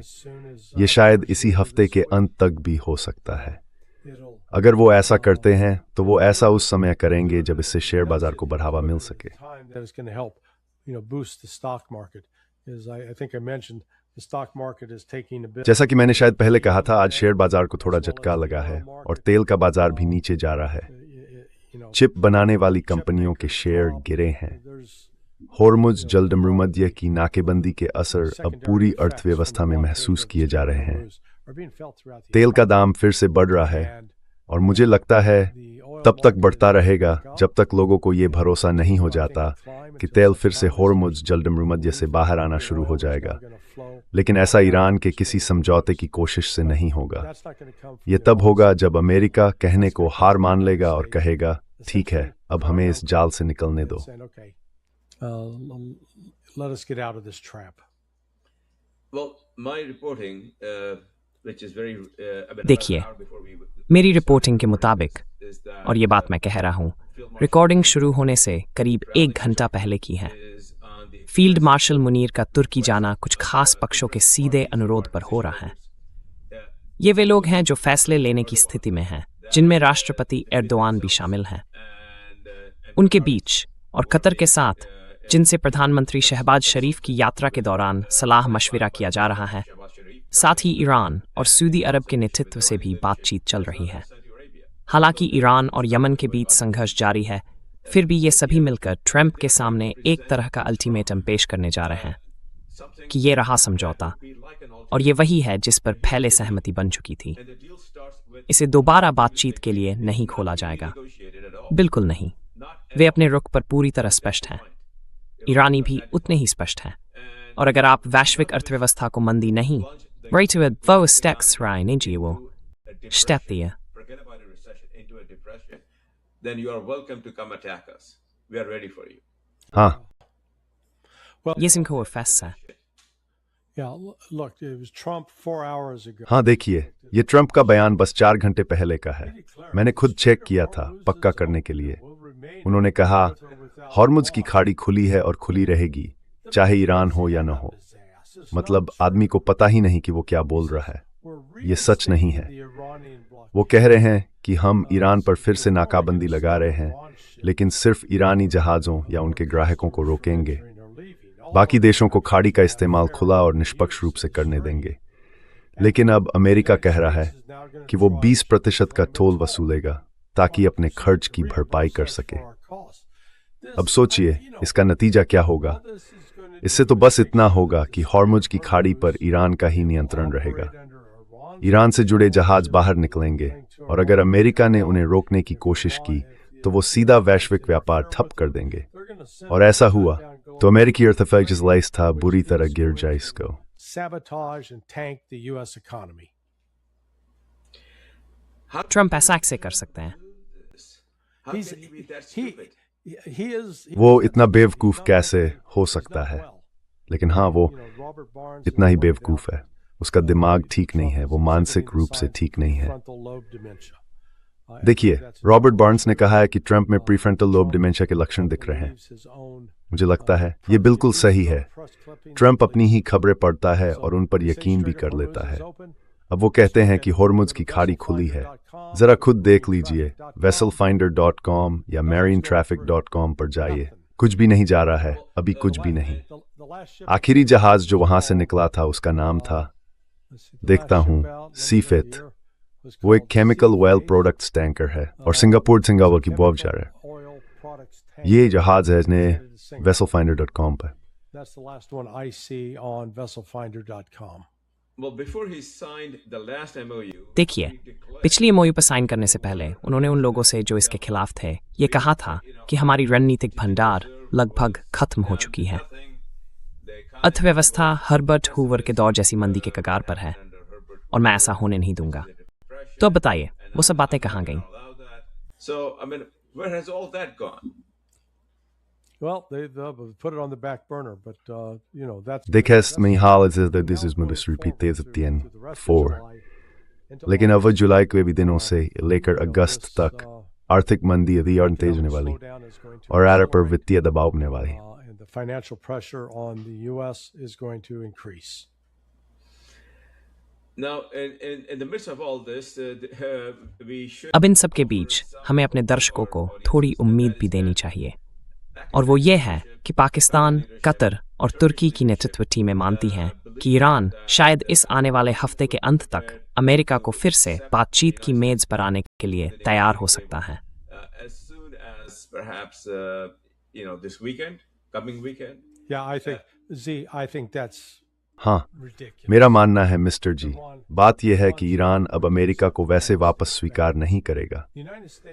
ये शायद इसी हफ्ते के अंत तक भी हो सकता है। अगर वो ऐसा करते हैं तो वो ऐसा उस समय करेंगे जब इससे शेयर बाजार को बढ़ावा मिल सके। जैसा कि मैंने शायद पहले कहा था, आज शेयर बाजार को थोड़ा झटका लगा है और तेल का बाजार भी नीचे जा रहा है। चिप बनाने वाली कंपनियों के शेयर गिरे हैं। होर्मुज जलदमरूमध्य की नाकेबंदी के असर अब पूरी अर्थव्यवस्था में महसूस किए जा रहे हैं। तेल का दाम फिर से बढ़ रहा है, और मुझे लगता है तब तक बढ़ता रहेगा जब तक लोगों को ये भरोसा नहीं हो जाता कि तेल फिर से होर्मुज जलदमरूमध्य से बाहर आना शुरू हो जाएगा। लेकिन ऐसा ईरान के किसी समझौते की कोशिश से नहीं होगा। ये तब होगा जब अमेरिका कहने को हार मान लेगा और कहेगा, ठीक है, अब हमें इस जाल से निकलने दो। Let us get out of this trap. Well, my reporting, which is very देखिए, मेरी रिपोर्टिंग के मुताबिक, और ये बात मैं कह रहा हूँ, रिकॉर्डिंग शुरू होने से करीब 1 घंटा पहले की है। फील्ड मार्शल मुनीर का तुर्की जाना कुछ खास पक्षों के सीधे अनुरोध पर हो रहा है। ये वे लोग हैं जो फैसले लेने की स्थिति में हैं, जिनमें राष्ट्रपति एर्दोआन भी शामिल हैं। उनके बीच और कतर के साथ, जिनसे प्रधानमंत्री शहबाज शरीफ की यात्रा के दौरान सलाह मशविरा किया जा रहा है, साथ ही ईरान और सऊदी अरब के नेतृत्व से भी बातचीत चल रही है। हालांकि ईरान और यमन के बीच संघर्ष जारी है, फिर भी ये सभी मिलकर ट्रंप के सामने एक तरह का अल्टीमेटम पेश करने जा रहे हैं कि ये रहा समझौता, और ये वही है जिस पर पहले सहमति बन चुकी थी। इसे दोबारा बातचीत के लिए नहीं खोला जाएगा, बिल्कुल नहीं। वे अपने रुख पर पूरी तरह स्पष्ट हैं। ईरानी भी उतने ही स्पष्ट हैं। और अगर आप वैश्विक अर्थव्यवस्था को मंदी नहीं, then you are welcome to come attack us. We are ready for you. हाँ, ये सिंखोर फैस है। Yeah, look, it was Trump 4 hours ago. हाँ देखिए, ये ट्रंप का बयान बस 4 घंटे पहले का है। मैंने खुद चेक किया था पक्का करने के लिए। उन्होंने कहा, हॉर्मुज की खाड़ी खुली है और खुली रहेगी, चाहे ईरान हो या न हो। मतलब आदमी को पता ही नहीं कि वो क्या बोल रहा है। ये सच नहीं है। वो कह रहे हैं कि हम ईरान पर फिर से नाकाबंदी लगा रहे हैं, लेकिन सिर्फ ईरानी जहाज़ों या उनके ग्राहकों को रोकेंगे। बाकी देशों को खाड़ी का इस्तेमाल खुला और निष्पक्ष रूप से करने देंगे। लेकिन अब अमेरिका कह रहा है कि वो 20% का टोल वसूलेगा ताकि अपने खर्च की भरपाई कर सके। अब सोचिए, इसका नतीजा क्या होगा? इससे तो बस इतना होगा कि हॉर्मुज की खाड़ी पर ईरान का ही नियंत्रण रहेगा। ईरान से जुड़े जहाज बाहर निकलेंगे, और अगर अमेरिका ने उन्हें रोकने की कोशिश की तो वो सीधा वैश्विक व्यापार ठप कर देंगे। और ऐसा हुआ तो अमेरिकी अर्थव्यवस्था बुरी तरह गिर जाए। इसको ट्रंप ऐसा कैसे कर सकते हैं? वो इतना बेवकूफ कैसे हो सकता है? लेकिन हाँ, वो इतना ही बेवकूफ है। उसका दिमाग ठीक नहीं है, वो मानसिक रूप से ठीक नहीं है। देखिए, रॉबर्ट बार्न्स ने कहा है कि ट्रंप में प्रीफ्रंटल लोब डिमेंशिया के लक्षण दिख रहे हैं। मुझे लगता है ये बिल्कुल सही है। ट्रंप अपनी ही खबरें पढ़ता है और उन पर यकीन भी कर लेता है। अब वो कहते हैं कि हॉर्मुज की खाड़ी खुली है। जरा खुद देख लीजिए, vesselfinder.com या marinetraffic.com पर जाइए। कुछ भी नहीं जा रहा है, अभी कुछ भी नहीं। आखिरी जहाज जो वहां से निकला था उसका नाम था, देखता हूं, सीफिथ। वो एक केमिकल वेल प्रोडक्ट्स टैंकर है और सिंगापुर की बॉब जा रहा है। ये जहाज है ने vesselfinder.com पर। That's the last one I see on vesselfinder.com. Well, before he signed the last MOU, देखिए, पिछली एमओयू पर साइन करने से पहले उन्होंने उन लोगों से जो इसके खिलाफ थे ये कहा था कि हमारी रणनीतिक भंडार लगभग खत्म हो चुकी है। अर्थव्यवस्था हर्बर्ट हूवर के दौर जैसी मंदी के कगार पर है, और मैं ऐसा होने नहीं दूंगा। तो अब बताइए, वो सब बातें कहाँ गईं? So, I mean, where has all that gone? Well, they put it on the back burner, but that's. Det kast mig halet det this is med repeat igen 4. लेकिन अब जुलाई के भी दिनों से लेकर अगस्त तक आर्थिक मंदी अभी तेज होने वाली और आर पर वित्तीय दबाव होने वाली। And the financial pressure on the U.S. is going to increase. Now, in the midst of all this, we should. अब इन सब के बीच हमें अपने दर्शकों को थोड़ी उम्मीद भी देनी चाहिए, और वो ये है कि पाकिस्तान, कतर और तुर्की की नेतृत्व टीमें मानती हैं कि ईरान शायद इस आने वाले हफ्ते के अंत तक अमेरिका को फिर से बातचीत की मेज पर आने के लिए तैयार हो सकता है। As soon as perhaps this weekend, coming weekend. Yeah, I think that's हाँ, ridiculous. मेरा मानना है मिस्टर जी, बात यह है कि ईरान अब अमेरिका को वैसे वापस स्वीकार नहीं करेगा।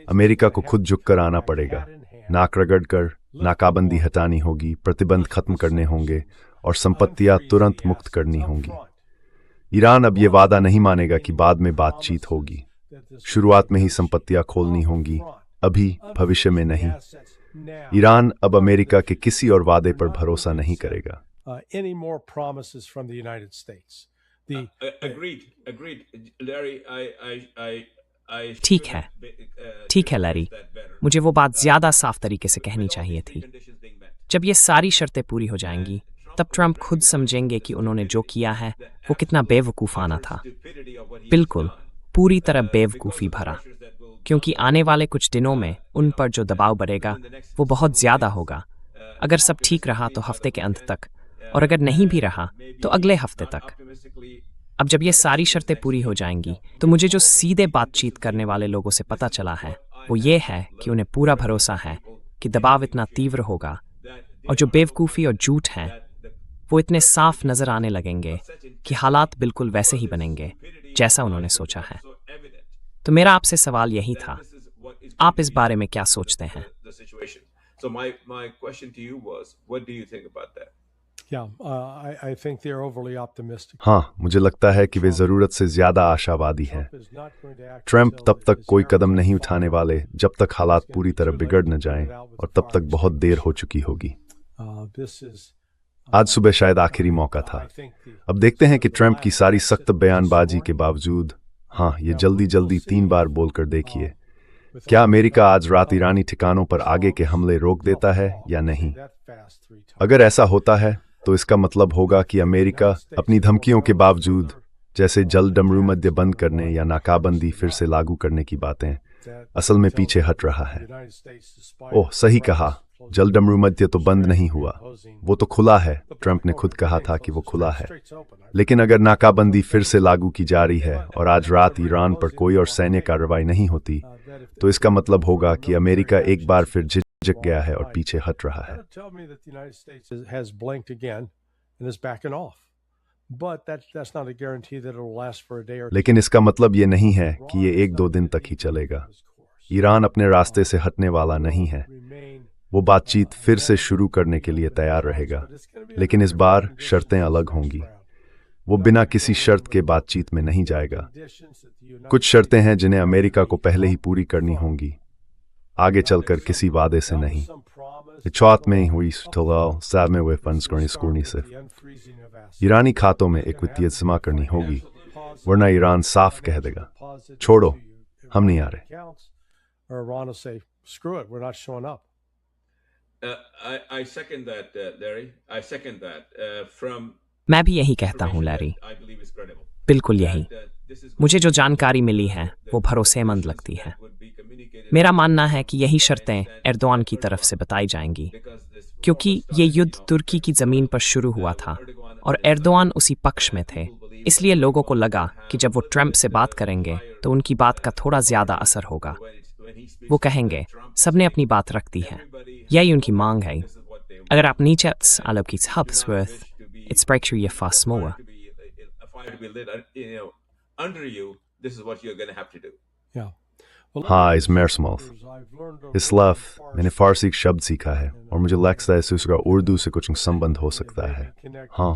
अमेरिका को खुद झुककर आना पड़ेगा, नाक रगड़कर नाकाबंदी हटानी होगी, प्रतिबंध खत्म करने होंगे और संपत्तियां तुरंत मुक्त करनी होंगी। ईरान अब ये वादा नहीं मानेगा कि बाद में बातचीत होगी। शुरुआत में ही संपत्तियां खोलनी होंगी, अभी भविष्य में नहीं। ईरान अब अमेरिका के किसी और वादे पर भरोसा नहीं करेगा। Any more promises from the United States? Agreed, Larry. ठीक है, ठीक है लैरी, मुझे वो बात ज़्यादा साफ तरीके से कहनी चाहिए थी। जब ये सारी शर्तें पूरी हो जाएंगी, तब ट्रंप खुद समझेंगे कि उन्होंने जो किया है वो कितना बेवकूफ़ाना था। बिल्कुल, पूरी तरह बेवकूफ़ी भरा, क्योंकि आने वाले कुछ दिनों में उन पर जो दबाव बढ़ेगा वो बहुत ज़्यादा होगा। अगर सब ठीक रहा तो हफ्ते के अंत तक, और अगर नहीं भी रहा तो अगले हफ्ते तक। अब जब ये सारी शर्तें पूरी हो जाएंगी तो मुझे जो सीधे बातचीत करने वाले लोगों से पता चला है वो ये है कि उन्हें पूरा भरोसा है कि दबाव इतना तीव्र होगा और जो बेवकूफ़ी और झूठ हैं वो इतने साफ नज़र आने लगेंगे कि हालात बिल्कुल वैसे ही बनेंगे जैसा उन्होंने सोचा है। तो मेरा आपसे सवाल यही था, आप इस बारे में क्या सोचते हैं? So my question to you was, what do you think about that? Yeah, I think they're overly optimistic. हाँ, मुझे लगता है कि वे ज़रूरत से ज़्यादा आशावादी हैं। ट्रंप तब तक कोई कदम नहीं उठाने वाले जब तक हालात पूरी तरह बिगड़ न जाएं, और तब तक बहुत देर हो चुकी होगी। आज सुबह शायद आखिरी मौका था। अब देखते हैं कि ट्रंप की सारी सख्त बयानबाजी के बावजूद, हाँ, ये जल्दी जल्दी 3 बार बोलकर देखिए, क्या अमेरिका आज रात ईरानी ठिकानों पर आगे के हमले रोक देता है या नहीं। अगर ऐसा होता है तो इसका मतलब होगा कि अमेरिका अपनी धमकियों के बावजूद, जैसे जल डमरू मध्य बंद करने या नाकाबंदी फिर से लागू करने की बातें, असल में पीछे हट रहा है। ओह, सही कहा, जल डमरू मध्य तो बंद नहीं हुआ, वो तो खुला है। ट्रंप ने खुद कहा था कि वो खुला है। लेकिन अगर नाकाबंदी फिर से लागू की जा रही है और आज रात ईरान पर कोई और सैन्य कार्रवाई नहीं होती, तो इसका मतलब होगा कि अमेरिका एक बार फिर झिझक गया है और पीछे हट रहा है। लेकिन इसका मतलब ये नहीं है कि ये 1-2 दिन तक ही चलेगा। ईरान अपने रास्ते से हटने वाला नहीं है। वो बातचीत फिर से शुरू करने के लिए तैयार रहेगा, लेकिन इस बार शर्तें अलग होंगी। वो बिना किसी शर्त के बातचीत में नहीं जाएगा। कुछ शर्तें हैं जिन्हें अमेरिका को पहले ही पूरी करनी होंगी, आगे चलकर किसी वादे से नहीं। ईरानी खातों में एक वित्तीय जमा करनी होगी, वरना ईरान साफ कह देगा, छोड़ो, हम नहीं आ रहे। I second that, Larry. I second that. मैं भी यही कहता हूँ लैरी, बिल्कुल यही। मुझे जो जानकारी मिली है वो भरोसेमंद लगती है। मेरा मानना है कि यही शर्तें एर्दोआन की तरफ से बताई जाएंगी, क्योंकि ये युद्ध तुर्की की ज़मीन पर शुरू हुआ था और एर्दोआन उसी पक्ष में थे। इसलिए लोगों को लगा कि जब वो ट्रंप से बात करेंगे तो उनकी बात का थोड़ा ज़्यादा असर होगा। वो कहेंगे, सबने अपनी बात रख दी है, यही उनकी मांग है। अगर आप नीचे की Hubsworth, it spreekt je vast smoren. Under you, this is what you're going to have to do. Yeah. हाँ, इस मेरस्मौथ इस्लाफ मैंने फारसी एक शब्द सीखा है और मुझे लगता है इसका उर्दू से कुछ संबंध हो सकता है। हाँ,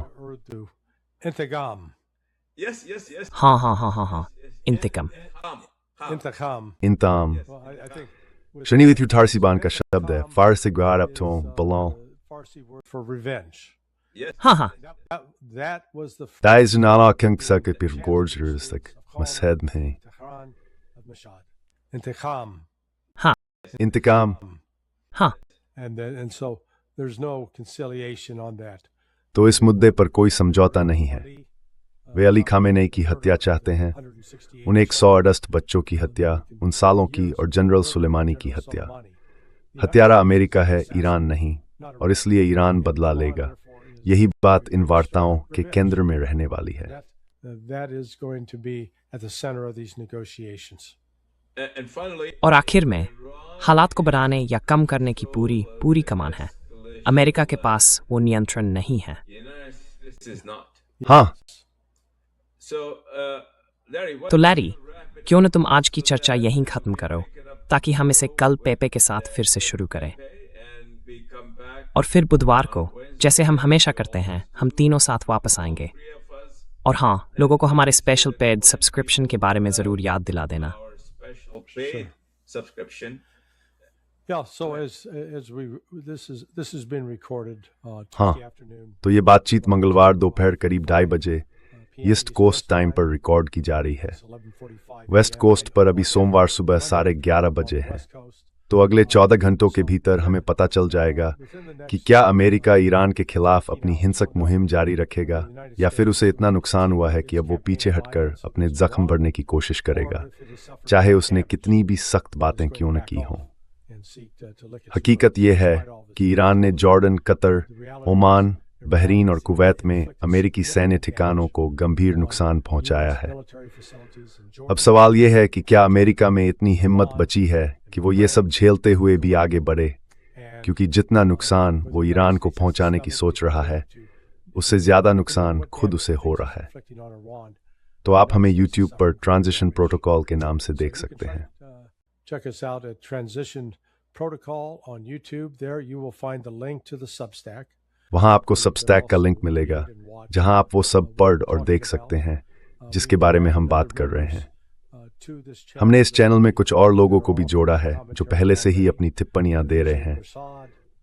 इंतकाम। Yes, yes, yes. हाँ, इंतकाम। इंतकाम। इंताम शनिवित युतारसीबान का शब्द है, फारसी ग्वार अब तो बलां। For revenge. हाँ, That was the Daar नाला कंक सके फिर गोर्जर्स तक मसहद में इंतकाम। इंतकाम। हाँ, And so there's no conciliation on that. तो इस मुद्दे पर कोई समझौता नहीं है। वे अली खामेनेई की हत्या चाहते हैं, उन 168 बच्चों की हत्या, उन सालों की, और जनरल सुलेमानी की हत्या। हत्यारा अमेरिका है, ईरान नहीं, और इसलिए ईरान बदला लेगा। यही बात इन वार्ताओं के केंद्र में रहने वाली है। That is going to be at the center of these negotiations. And finally, और आखिर में हालात को बढ़ाने या कम करने की पूरी कमान है। अमेरिका के पास वो नियंत्रण नहीं है। the United States is not. हाँ, So, Larry, what तो लैरी, क्यों न तुम आज की चर्चा यहीं खत्म करो, ताकि हम इसे कल पेपे के साथ फिर से शुरू करें, and we come back, और फिर बुधवार को, जैसे हम हमेशा करते हैं, हम तीनों साथ वापस आएंगे। three of us, और हाँ, लोगों को हमारे स्पेशल पेड सब्सक्रिप्शन के बारे में ज़रूर याद दिला देना। our special paid subscription. Yeah. So as we this has been recorded हाँ। Tuesday afternoon. तो ये बातचीत मंगलवार दोपहर करीब 2:30 बजे ईस्ट कोस्ट टाइम पर रिकॉर्ड की जा रही है। वेस्ट कोस्ट पर अभी सोमवार सुबह 11:30 बजे है। तो अगले 14 घंटों के भीतर हमें पता चल जाएगा कि क्या अमेरिका ईरान के खिलाफ अपनी हिंसक मुहिम जारी रखेगा या फिर उसे इतना नुकसान हुआ है कि अब वो पीछे हटकर अपने जख्म भरने की कोशिश करेगा, चाहे उसने कितनी भी सख्त बातें क्यों न की हों। हकीकत यह है कि ईरान ने जॉर्डन, कतर, ओमान, बहरीन और कुवैत में अमेरिकी सैन्य ठिकानों को गंभीर नुकसान पहुंचाया है। अब सवाल यह है कि क्या अमेरिका में इतनी हिम्मत बची है कि वो ये सब झेलते हुए भी आगे बढ़े, क्योंकि जितना नुकसान वो ईरान को पहुंचाने की सोच रहा है उससे ज्यादा नुकसान खुद उसे हो रहा है। तो आप हमें YouTube पर ट्रांजिशन प्रोटोकॉल के नाम से देख सकते हैं। Check us out at Transition Protocol on YouTube. There you will find the link to the Substack. वहां आपको सबस्टैक का लिंक मिलेगा जहां आप वो सब पढ़ और देख सकते हैं जिसके बारे में हम बात कर रहे हैं। हमने इस चैनल में कुछ और लोगों को भी जोड़ा है जो पहले से ही अपनी टिप्पणियां दे रहे हैं।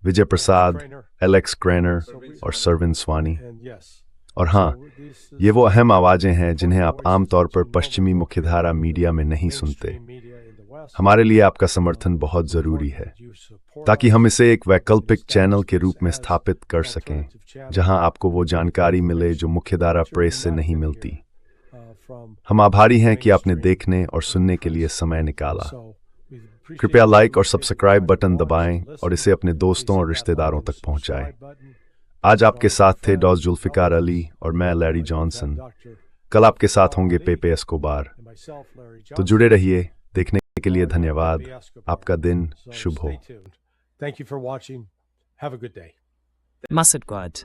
विजय प्रसाद, एलेक्स क्रैनर और सरविन स्वानी। और हाँ, ये वो अहम आवाजें हैं जिन्हें आप आमतौर पर पश्चिमी मुख्यधारा मीडिया में नहीं सुनते। हमारे लिए आपका समर्थन बहुत जरूरी है ताकि हम इसे एक वैकल्पिक चैनल के रूप में स्थापित कर सकें जहां आपको वो जानकारी मिले जो मुख्यधारा प्रेस से नहीं मिलती। हम आभारी हैं कि आपने देखने और सुनने के लिए समय निकाला। कृपया लाइक और सब्सक्राइब बटन दबाएं और इसे अपने दोस्तों और रिश्तेदारों तक पहुंचाएं। आज आपके साथ थे डॉस जुल्फिकार अली और मैं लैरी जॉनसन। कल आपके साथ होंगे पेपे एस्कोबार। तो जुड़े रहिए। देखने के लिए धन्यवाद। आपका दिन शुभ हो। Thank you for watching. Have a good day. Masad Gwad.